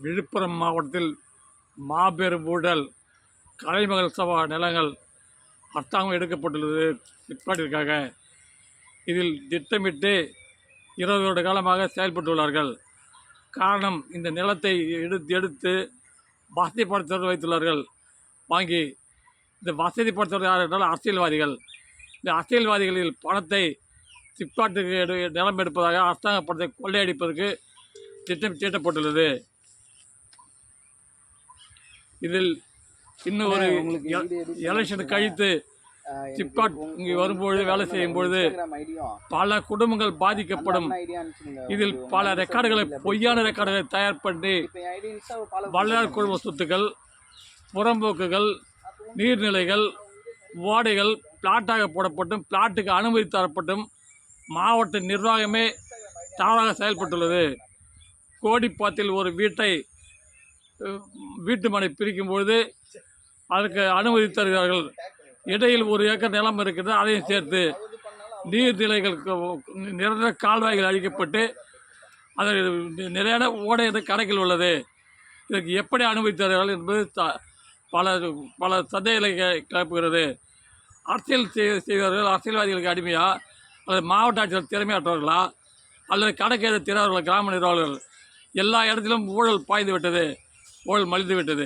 விழுப்புரம் மாவட்டத்தில் மாபெரும் ஊழல், கலைமகள் சபா நிலங்கள் அரசாங்கம் எடுக்கப்பட்டுள்ளது சிப்காட்டிற்காக. இதில் திட்டமிட்டு 20 வருட காலமாக செயல்பட்டுள்ளார்கள். காரணம், இந்த நிலத்தை எடுத்து வசதி படைத்தவர்கள் வைத்துள்ளார்கள் வாங்கி. இந்த வசதி படைத்தவர்கள் யார் என்றால் அரசியல்வாதிகள். இந்த அரசியல்வாதிகளில் பணத்தை சிப்காட்டுக்கு நிலம் எடுப்பதாக அரசாங்க பணத்தை கொள்ளையடிப்பதற்கு திட்டம் தீட்டப்பட்டுள்ளது. இதில் இன்னும் ஒரு எலெக்ஷன் கழித்து சிப்காட் இங்கே வரும்பொழுது வேலை செய்யும் பொழுது பல குடும்பங்கள் பாதிக்கப்படும். இதில் பல ரெக்கார்டுகளை, பொய்யான ரெக்கார்டுகளை தயார் பண்ணி வள்ளலார் குழும சொத்துக்கள், புறம்போக்குகள், நீர்நிலைகள், ஓடைகள் பிளாட்டாக போடப்பட்டும் பிளாட்டுக்கு அனுமதி தரப்பட்டும் மாவட்ட நிர்வாகமே தவறாக செயல்பட்டுள்ளது. கோடிப்பாத்தில் ஒரு வீட்டு மனை பிரிக்கும் பொழுது அதற்கு அனுமதி தருகிறார்கள். இடையில் 1 ஏக்கர் நிலம் இருக்கிறது, அதையும் சேர்த்து நீர்நிலைகள், நிரந்தர கால்வாய்கள் அழிக்கப்பட்டு அதில் நிறையான ஓடை கணக்கில் உள்ளது. இதற்கு எப்படி அனுமதி தருகிறார்கள் என்பது பல சந்தேகங்களை கிளப்புகிறது. அரசியல் செய்வர்கள் அரசியல்வாதிகளுக்கு அடிமையா, அல்லது மாவட்ட ஆட்சியர் திறமையாற்றவர்களா, அல்லது கணக்கு எழுத தெரியாதவர்கள் கிராம நிர்வாகிகள்? எல்லா இடத்திலும் ஊழல் பாய்ந்து விட்டது, ஊழல் மலிந்து விட்டது.